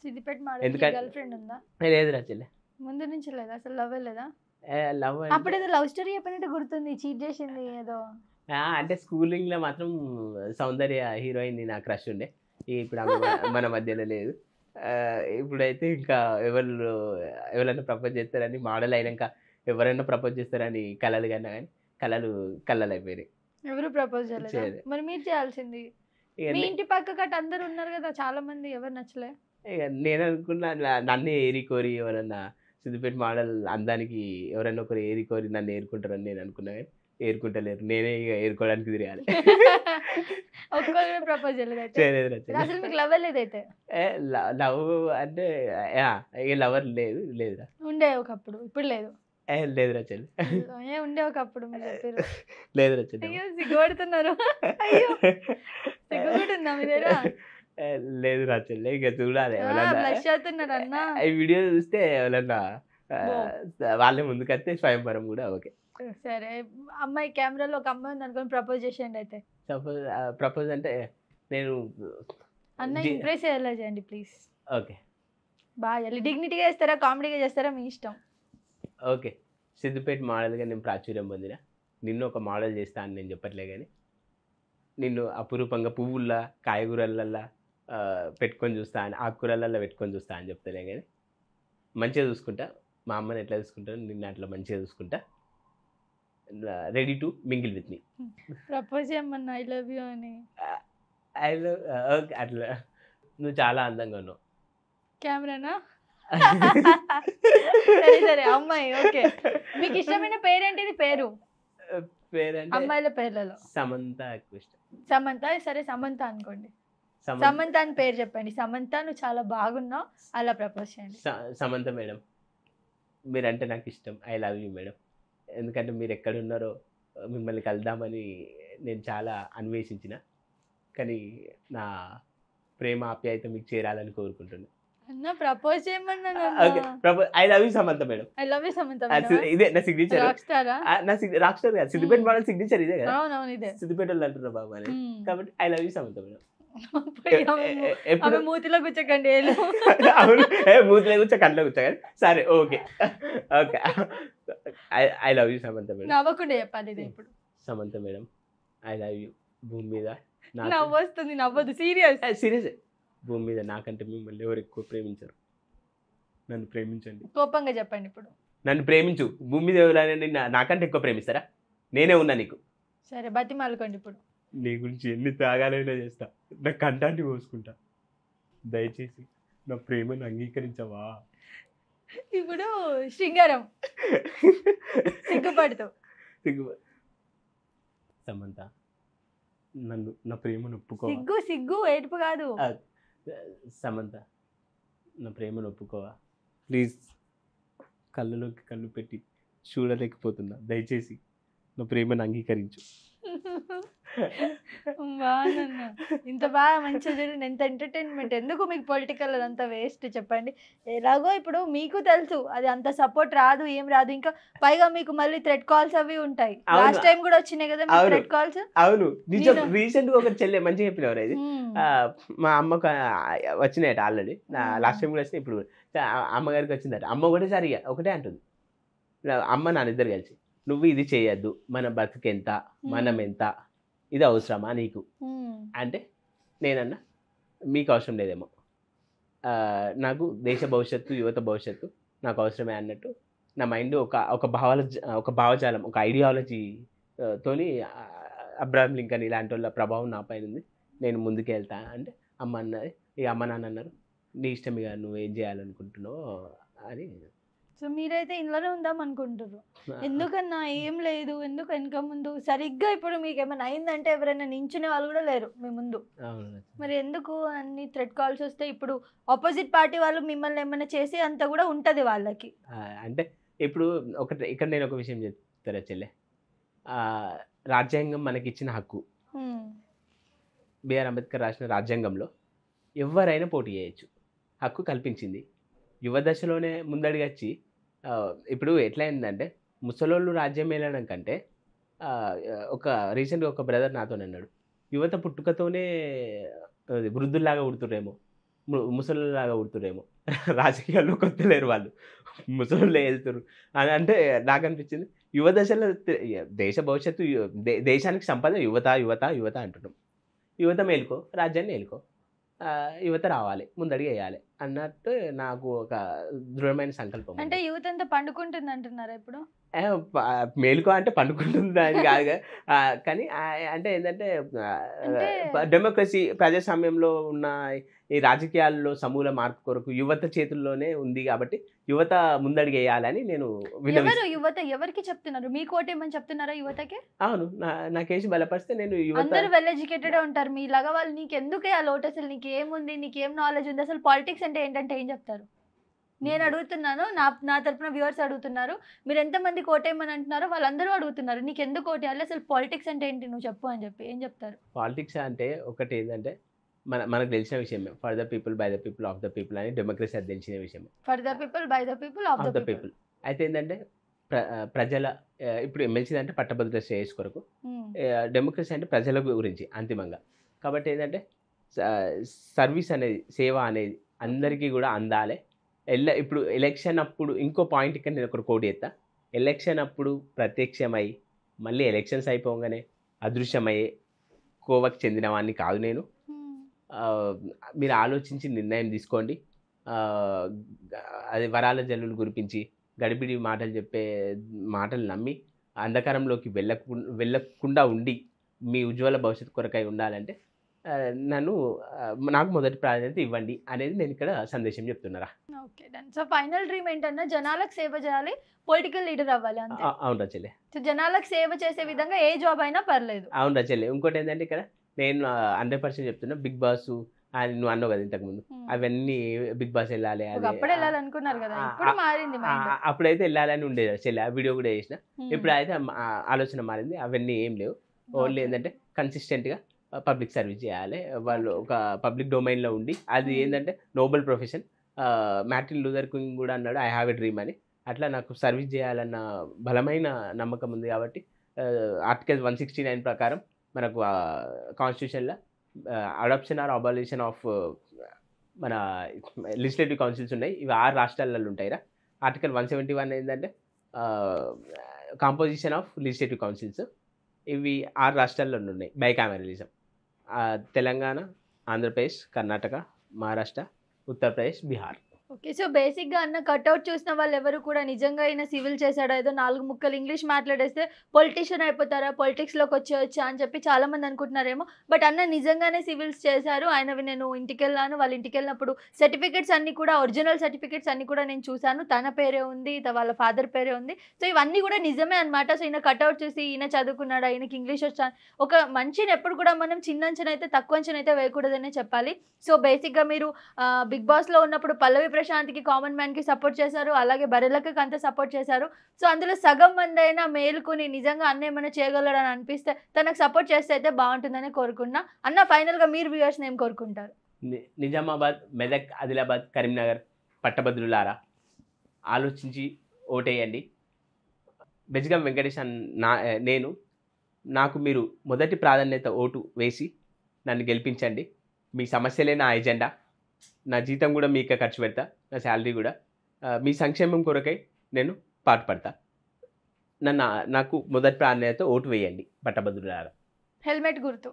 సిద్దిపేట మోడల్‌కి ఎందుకంటే girl friend ఉందా? లేదురా చెల్లె. ముందు నుంచి లేదా? అసలు లవ్వే లేదా? లవ్ అప్పుడేదో లవ్ స్టోరీ చెప్పినట్టు గుర్తుంది. చీట్ చేసింది ఏదో. అంటే స్కూలింగ్‌లో మాత్రం సౌందర్య హీరోయిన్ నా క్రష్ ఉండే. ఇప్పుడు ఆమె మన మధ్యలో లేదు. ఇప్పుడైతే ఇంకా ఎవరైనా ప్రపోజ్ చేస్తారని మోడల్ అయినంక ఎవరైనా ప్రపోజ్ చేస్తారని కలలు కన్నా గానీ కలలు కల్లలయిపోయినాయి. ఎవరు ప్రపోజ్ చేయలేదా? చేయలే. మరి మీరు చేయాల్సింది. ఇక మీ ఇంటి పక్కకట అందరూ ఉన్నారు కదా! చాలా మంది ఎవరు నచ్చలే? నేననుకున్నా నన్నే ఏరి కోరి ఎవరన్నా సిద్దిపేట మోడల్ అందానికి ఎవరైనా ఒకరు ఏరి కోరి నన్ను ఏరుకుంటారని నేను అనుకున్నా గానీ ఏరుకుంటలేరు. నేనే ఇక ఏరుకోవడానికి తిరగాలి. ఒక్కళ్ళు కూడా ప్రపోజ్ చేయలేదైతే? చేయలేదురా చెల్లె. అసలు మీకు లవ్వే లేదైతే? లవ్ అంటే ఇక లవర్ లేదురా. ఉండే ఒకప్పుడు. ఇప్పుడు లేదు. లేదురా చెల్లి. ఉండే ఒకప్పుడు మీరు చెప్పిర్రు. లేదురా చెల్లి. అయ్యో సిగ్గుపడుతున్నారు. అయ్యో సిగ్గు కూడా ఉందా మీ దగ్గర? లేదురా చెల్లి. ఇక చూడాలి బ్లష్ అవుతున్నారు అన్న. ఈ వీడియో చూస్తే ఎవరన్నా వాళ్ళే ముందుకొస్తే స్వయంవరం కూడా ఓకే. సరే అమ్మాయి కెమెరాలో ఒక అమ్మాయి ఉంది అనుకోని ప్రపోజ్ చేసేయండి అయితే. సపోజ్ ప్రపోజ్ అంటే నేను అన్న ఇంప్రెస్ అయ్యేలా చేయండి ప్లీజ్. ఓకే బాగా డిగ్నిటీగా చేస్తారా కామెడీగా చేస్తారా మీ ఇష్టం. ఓకే. సిద్దిపేట మోడల్గా నేను ప్రాచుర్యం పొందిన నిన్ను ఒక మోడల్ చేస్తా అని నేను చెప్పట్లే కానీ నిన్ను అపురూపంగా పువ్వుల్లా కాయగూరలల్లా పెట్టుకొని చూస్తా అని ఆకుకూరలల్లో పెట్టుకొని చూస్తా అని చెప్తలే కానీ మంచిగా చూసుకుంటా. మా అమ్మని ఎట్లా చూసుకుంటాను నిన్ను అట్లా మంచిగా చూసుకుంటా. Ready to mingle with me. Propose చేయమన్నా ఐ లవ్ యూ అని. ఐ లవ్ ఓకే అట్లా నువ్వు చాలా అందంగా ఉన్నావు. కెమెరానా? సరే సరే అమ్మాయి ఓకే. మీకు ఇష్టమైన పేరేంటిది? పేరు పేరంటే అమ్మాయిల పేర్లలో సమంత ఎక్కువ ఇష్టం. సమంత. సరే సమంత అనుకోండి. సమంత అని పేరు చెప్పండి. సమంత నువ్వు చాలా బాగున్నావు అలా ప్రపోజ్ చేయండి. సమంత మేడం మీరంటే నాకు ఇష్టం. I love you madam. ఎందుకంటే మీరు ఎక్కడున్నారో మిమ్మల్ని కలుద్దామని నేను చాలా అన్వేషించిన కానీ నా ప్రేమ ఆప్యాయత మీకు చేరాలని కోరుకుంటున్నాను. అన్న ప్రపోజ్ చేయమన్నాను. Okay I love you Samantha madam. I love you Samantha. ఇదే నా సిగ్నేచర్. రాక్ స్టారా? రాక్ స్టార్ కాదు సిద్దిపేట మోడల్ సిగ్నేచర్ ఇదే కదా. అవునవును ఇదే. సిద్దిపేట వాళ్ళు అంటున్నారు బాబు అని కాబట్టి I love you Samantha madam. ఎప్పుడు మూతిలో కూర్చోకండి. అవును మూతిలో కూర్చో కంట్లో కూర్చో కానీ సరే okay okay I love you Samantha madam. నవ్వకుండా చెప్పాలి ఇది ఇప్పుడు. Samantha madam I love you. భూమి మీద నవ్వు వస్తుంది. నవ్వదు సీరియస్ సీరియస్. భూమి మీద నాకంటే మిమ్మల్ని ఎవరు ఎక్కువ ప్రేమించరు. నన్ను ప్రేమించండి. కోపంగా చెప్పండి ఇప్పుడు. నన్ను ప్రేమించు. భూమి మీద ఎవరైనా నాకంటే ఎక్కువ ప్రేమిస్తారా? నేనే ఉన్నా నీకు. సరే బతిమాలుకోండి ఇప్పుడు. నీ గురించి ఎన్ని త్యాగాలైనా చేస్తా. నా కంఠాన్ని కోసుకుంటా. దయచేసి నా ప్రేమను అంగీకరించవా? ఇప్పుడు శృంగారం సిగ్గుపడుతూ. సమంత నన్ను నా ప్రేమను ఒప్పుకోవా? సిగ్గు సిగ్గు ఏడుపు కాదు. సమంత నా ప్రేమను ఒప్పుకోవా ప్లీజ్? కళ్ళలోకి కళ్ళు పెట్టి చూడలేకపోతున్నా. దయచేసి నా ప్రేమను అంగీకరించు. బాగున్నా ఇంత బాగా మంచిగా చూడండి. ఎంత ఎంటర్టైన్మెంట్. ఎందుకు మీకు పొలిటికల్ అదంతా వేస్ట్ చెప్పండి. ఎలాగో ఇప్పుడు మీకు తెలుసు అది అంత సపోర్ట్ రాదు ఏం రాదు. ఇంకా పైగా మీకు మళ్ళీ థ్రెడ్ కాల్స్ అవి ఉంటాయి. లాస్ట్ టైం కూడా వచ్చినాయి కదా మీకు థ్రెడ్ కాల్స్. అవును నిజం. రీసెంట్ గా ఒక చెల్లె మంచిగా చెప్పినవారు ఇది. మా అమ్మకు వచ్చినాయట ఆల్రెడీ. లాస్ట్ టైం కూడా వచ్చినాయి. ఇప్పుడు అమ్మగారికి వచ్చిందట. అమ్మ కూడా సరిగా ఒకటే అంటుంది. అమ్మ నాన్న ఇద్దరు కలిసి నువ్వు ఇది చేయొద్దు, మన బతుకెంత, మనం ఎంత, ఇది అవసరమా నీకు అంటే నేనన్నా మీకు అవసరం లేదేమో, నాకు దేశ భవిష్యత్తు యువత భవిష్యత్తు నాకు అవసరమే అన్నట్టు నా మైండ్ ఒక భావజాలం ఒక ఐడియాలజీ తోని అబ్రహాం లింకన్ ఇలాంటి వాళ్ళ ప్రభావం నా పైన ఉంది. నేను ముందుకు వెళ్తా అంటే అమ్మ అన్నది. ఇక అమ్మ నాన్న అన్నారు నీ ఇష్టం ఇక నువ్వు ఏం చేయాలనుకుంటున్నావు అని. సో మీరైతే ఇంట్లోనే ఉందాం అనుకుంటారు. ఎందుకన్నా ఏం లేదు, ఎందుకు వెనక ముందు సరిగ్గా ఇప్పుడు మీకు ఏమైనా అయిందంటే ఎవరైనా నించునే వాళ్ళు కూడా లేరు మీ ముందు. మరి ఎందుకు అన్ని థ్రెడ్ కాల్స్ వస్తే ఇప్పుడు ఆపోజిట్ పార్టీ వాళ్ళు మిమ్మల్ని ఏమైనా చేసే అంత కూడా ఉంటుంది వాళ్ళకి. అంటే ఇప్పుడు ఇక్కడ నేను ఒక విషయం చెప్తారా చెల్లె. రాజ్యాంగం మనకి ఇచ్చిన హక్కు. బిఆర్ అంబేద్కర్ రాసిన రాజ్యాంగంలో ఎవరైనా పోటీ చేయొచ్చు, హక్కు కల్పించింది. యువ దశలోనే ముందడిగి వచ్చి ఇప్పుడు ఎట్లా అయిందంటే ముసలోళ్ళు రాజ్యం వెళ్ళడం కంటే ఒక రీసెంట్గా ఒక బ్రదర్ నాతో అన్నాడు యువత పుట్టుకతోనే వృద్ధుల్లాగా ఉడుతుర్రేమో, ముసలిలాగా ఉడుతురేమో రాజకీయాల్లో కొత్తలేరు వాళ్ళు ముసలిలో వెళ్తురు అని అంటే నాకు అనిపించింది. యువ దశలో దేశ భవిష్యత్తు దేశానికి సంపద యువత యువత యువత అంటున్నాం. యువత మేలుకో, రాజ్యాన్ని ఏలుకో, యువత రావాలి, ముందడిగి వేయాలి అన్నట్టు నాకు ఒక దృఢమైన సంకల్పం. అంటే యువత అంతా పండుకుంటుంది అంటున్నారా ఇప్పుడు? మేలుకో అంటే పండుకుంటుంది అని కాదు, కానీ అంటే ఏంటంటే డెమోక్రసీ ప్రజాస్వామ్యంలో ఉన్న ఈ రాజకీయాల్లో సమూల మార్పు కొరకు యువత చేతుల్లోనే ఉంది కాబట్టి యువత ముందడిగి వేయాలని నేను యువత ఎవరికి చెప్తున్నారు? మీ కోటేమని చెప్తున్నారా యువతకి? అవును, నా కేసు బలపరిస్తే నేను అందరూ వెల్ ఎడ్యుకేటెడ్ ఉంటారు మీలాగా, వాళ్ళు నీకు ఎందుకే ఆ లోటు, అసలు నీకేముంది, నీకేం నాలెడ్జ్ ఉంది, అసలు పాలిటిక్స్ అంటే ఏంటంటే ఏం చెప్తారు? నేను అడుగుతున్నాను, నా తరపున వ్యూవర్స్ అడుగుతున్నారు, మీరు ఎంతమంది కోటేయమని అంటున్నారో వాళ్ళందరూ అడుగుతున్నారు, నీకు ఎందుకు కోటేయాలి, అసలు పాలిటిక్స్ అంటే ఏంటి నువ్వు చెప్పు అని చెప్పి ఏం చెప్తారు? పాలిటిక్స్ అంటే ఒకటి ఏంటంటే మనకు తెలిసిన విషయమే, for the people by the people of the people అని డెమోక్రసీ అది తెలిసిన విషయమే. For the people by the people of the people అయితే ఏంటంటే ప్రజల ఇప్పుడు ఎమ్మెల్సీ అంటే పట్టభద్రుల శ్రేయస్ కొరకు, డెమోక్రసీ అంటే ప్రజల గురించి అంతిమంగా. కాబట్టి ఏంటంటే సర్వీస్ అనేది, సేవ అనేది అందరికీ కూడా అందాలి. ఇప్పుడు ఎలక్షన్ అప్పుడు ఇంకో పాయింట్ ఇక్కడ నేను ఒకటి కోడి ఎత్తా, ఎలక్షన్ అప్పుడు ప్రత్యక్షమై మళ్ళీ ఎలక్షన్స్ అయిపోగానే అదృశ్యమయ్యే కోవకు చెందిన వాడిని కాదు నేను. మీరు ఆలోచించి నిర్ణయం తీసుకోండి. అది వరాల జల్లులు కురిపించి గడిబిడి మాటలు చెప్పే మాటలు నమ్మి అంధకారంలోకి వెళ్ళకుండా ఉండి మీ ఉజ్వల భవిష్యత్తు కొరకై ఉండాలంటే నాకు మొదటి ప్రాధాన్యత ఇవ్వండి అనేది నేను ఇక్కడ సందేశం చెప్తున్నారా. Okay done. So final dream ఏంటన్నా, జనాలకు సేవ చేయాలి, పొలిటికల్ లీడర్ అవ్వాలి అంతే. అవును చెల్లె. సో జనాలకు సేవ చేసే విధంగా ఏ జాబ్ అయినా పర్లేదు. అవును చెల్లె. ఇంకోటి ఏంటంటే ఇక్కడ నేను 100% చెప్తున్నా, బిగ్ బాస్ అని నువ్వు అన్నావు కదా ఇంతకుముందు, అవన్నీ బిగ్ బాస్ వెళ్ళాలి, అప్పుడు వెళ్ళాలనుకున్నారు కదా, ఇప్పుడు మారింది. అప్పుడైతే వెళ్ళాలని ఉండేది చెల్లె, ఆ వీడియో కూడా చేసిన. ఇప్పుడు అయితే ఆలోచన మారింది, అవన్నీ ఏం లేవు. ఓన్లీ ఏంటంటే కన్సిస్టెంట్గా పబ్లిక్ సర్వీస్ చేయాలి, వాళ్ళు ఒక పబ్లిక్ డొమైన్లో ఉండి. అది ఏంటంటే Nobel profession. Martin Luther king కూడా అన్నాడు ఐ హ్యావ్ ఎ డ్రీమ్ అని. అట్లా నాకు సర్వీస్ చేయాలన్న బలమైన నమ్మకం ఉంది. కాబట్టి ఆర్టికల్ 169 ప్రకారం మనకు కాన్స్టిట్యూషన్లో అడాప్షన్ ఆర్ అబాలిషన్ ఆఫ్ మన లెజిస్లేటివ్ కౌన్సిల్స్ ఉన్నాయి. ఇవి 6 రాష్ట్రాలలో ఉంటాయిరా. ఆర్టికల్ 171 ఏంటంటే కాంపోజిషన్ ఆఫ్ లెజిస్లేటివ్ కౌన్సిల్స్. ఇవి 6 రాష్ట్రాల్లో ఉన్నాయి. బైకామెరలిజం తెలంగాణ, ఆంధ్రప్రదేశ్, కర్ణాటక, మహారాష్ట్ర, ఉత్తరప్రదేశ్, బీహార్. ఓకే. సో బేసిక్గా అన్న కట్అవుట్ చూసిన వాళ్ళు ఎవరు కూడా నిజంగా అయినా సివిల్ చేశాడా, ఏదో 4 ముక్కలు ఇంగ్లీష్ మాట్లాడేస్తే పొలిటీషియన్ అయిపోతారా, పొలిటిక్స్లోకి వచ్చేయచ్చా అని చెప్పి చాలామంది అనుకుంటున్నారేమో. బట్ అన్న నిజంగానే సివిల్స్ చేశారు. ఆయనవి నేను ఇంటికి వెళ్ళాను, వాళ్ళ ఇంటికి వెళ్ళినప్పుడు సర్టిఫికెట్స్ అన్నీ కూడా ఒరిజినల్ సర్టిఫికెట్స్ అన్నీ కూడా నేను చూశాను. తన పేరే ఉంది, వాళ్ళ ఫాదర్ పేరే ఉంది. సో ఇవన్నీ కూడా నిజమే అనమాట. సో ఈయన కట్అవుట్ చూసి ఈయన చదువుకున్నాడా, ఈయనకి ఇంగ్లీష్ వచ్చా, ఒక మనిషిని ఎప్పుడు కూడా మనం చిన్న అంచనా అయితే తక్కువ అంచనా అయితే వేయకూడదనే చెప్పాలి. సో బేసిక్గా మీరు బిగ్ బాస్లో ఉన్నప్పుడు పల్లవి ప్రశాంత్కి, కామన్ మ్యాన్కి సపోర్ట్ చేశారు, అలాగే బరెలకి అంతా సపోర్ట్ చేశారు. సో అందులో సగం మంది అయినా మేలుకుని నిజంగా అన్న ఏమైనా చేయగలడని అనిపిస్తే తనకు సపోర్ట్ చేస్తే అయితే బాగుంటుందని కోరుకున్నా. అన్న ఫైనల్గా మీరు వ్యూవర్స్ని ఏం కోరుకుంటారు? నిజామాబాద్, మెదక్, ఆదిలాబాద్, కరీంనగర్ పట్టభద్రులారా ఆలోచించి ఓటేయండి. బెజగం వెంకటేష్ నాకు మీరు మొదటి ప్రాధాన్యత ఓటు వేసి నన్ను గెలిపించండి. మీ సమస్యలే నా ఎజెండా. నా జీతం కూడా మీకే ఖర్చు పెడతా, నా శాలరీ కూడా. మీ సంక్షేమం కొరకై నేను పాటుపడతా. నాకు మొదటి ప్రాధాన్యత ఓటు వేయండి పట్టభద్రులారా. హెల్మెట్ గుర్తు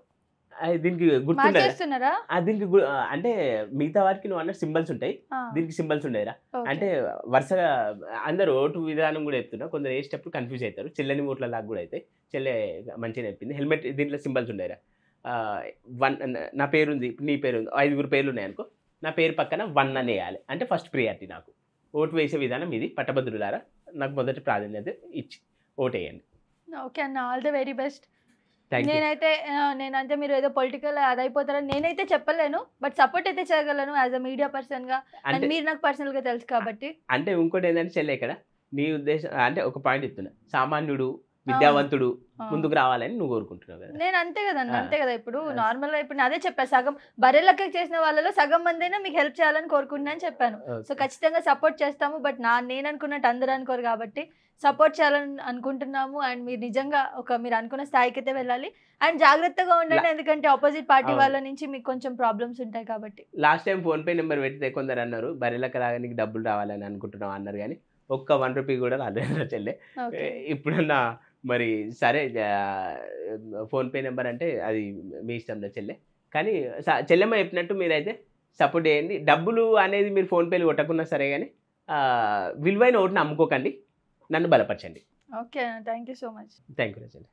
దీనికి గుర్తుండరా? దీనికి అంటే మిగతా వారికి నువ్వు అన్న సింబల్స్ ఉంటాయి, దీనికి సింబల్స్ ఉండేరా. అంటే వరుసగా అందరు ఓటు విధానం కూడా చెప్తున్నా, కొందరు వేసేటప్పుడు కన్ఫ్యూజ్ అవుతారు. చెల్లెని ఓట్ల లాగా కూడా అయితే చెల్లె మంచిగా చెప్పింది. హెల్మెట్ దీంట్లో సింబల్స్ ఉండేరా. 1 నా పేరుంది, నీ పేరు ఉంది, 5 పేర్లు ఉన్నాయి అనుకో, నా పేరు పక్కన 1 అని వేయాలి. అంటే ఫస్ట్ ప్రియారిటీ నాకు. ఓటు వేసే విధానం ఇది. పట్టభద్రులారా నాకు మొదటి ప్రాధాన్యత ఇచ్చి ఓటేయండి. ఓకే అన్న, ఆల్ ది వెరీ బెస్ట్. నేనైతే మీరు ఏదో పొలిటికల్ అది అయిపోతారని నేనైతే చెప్పలేను, బట్ సపోర్ట్ అయితే చేయగలను యాజ్ అ మీడియా పర్సన్గా. మీరు నాకు పర్సనల్గా తెలుసు కాబట్టి. అంటే ఇంకోటి ఏంటంటే చెల్లె ఇక్కడ నీ ఉద్దేశం అంటే ఒక పాయింట్ చెప్తున్నా, సామాన్యుడు విద్యావంతుడు ఆ. ముందుకు రావాలని నువ్వు కోరుకుంటున్నావు కదా. నేను అంతే కదండి, ఆ. అంతే కదా. ఇప్పుడు నార్మల్ గా ఇప్పుడు నేను అదే చెప్పాను, సగం బర్రెలక్క చేసిన వాళ్ళలో సగం మంది అయినా మీకు హెల్ప్ చేయాలని కోరుకుంటున్నా అని చెప్పాను. సో ఖచ్చితంగా సపోర్ట్ చేస్తాము, బట్ నేను అనుకున్నట్టు అందరూ అనుకోరు కాబట్టి సపోర్ట్ చేయాలని అనుకుంటున్నాము. అండ్ మీరు నిజంగా మీరు అనుకున్న స్థాయికి అయితే వెళ్ళాలి. అండ్ జాగ్రత్తగా ఉండండి, ఎందుకంటే ఆపోజిట్ పార్టీ అవును. వాళ్ళ నుంచి మీకు కొంచెం ప్రాబ్లమ్స్ ఉంటాయి కాబట్టి. Last time phone pay number పెడితే కొందరు అన్నారు బర్రెలకు లాగా నీకు డబ్బులు రావాలని అనుకుంటున్నావు అన్నారు, కానీ ఒక్క 1 రూపీ కూడా రాలేదు చెల్లె. ఓకే. ఇప్పుడన్నా మరి సరే ఫోన్ పే నెంబర్ అంటే అది మీ ఇష్టంలో చెల్లె, కానీ చెల్లెమ్మ చెప్పినట్టు మీరైతే సపోర్ట్ చేయండి. డబ్బులు అనేది మీరు ఫోన్పేలు కొట్టకున్నా సరే, కానీ విలువైన ఓటుని అమ్ముకోకండి, నన్ను బలపరచండి. Okay, thank you so much. Thank you చెల్లె.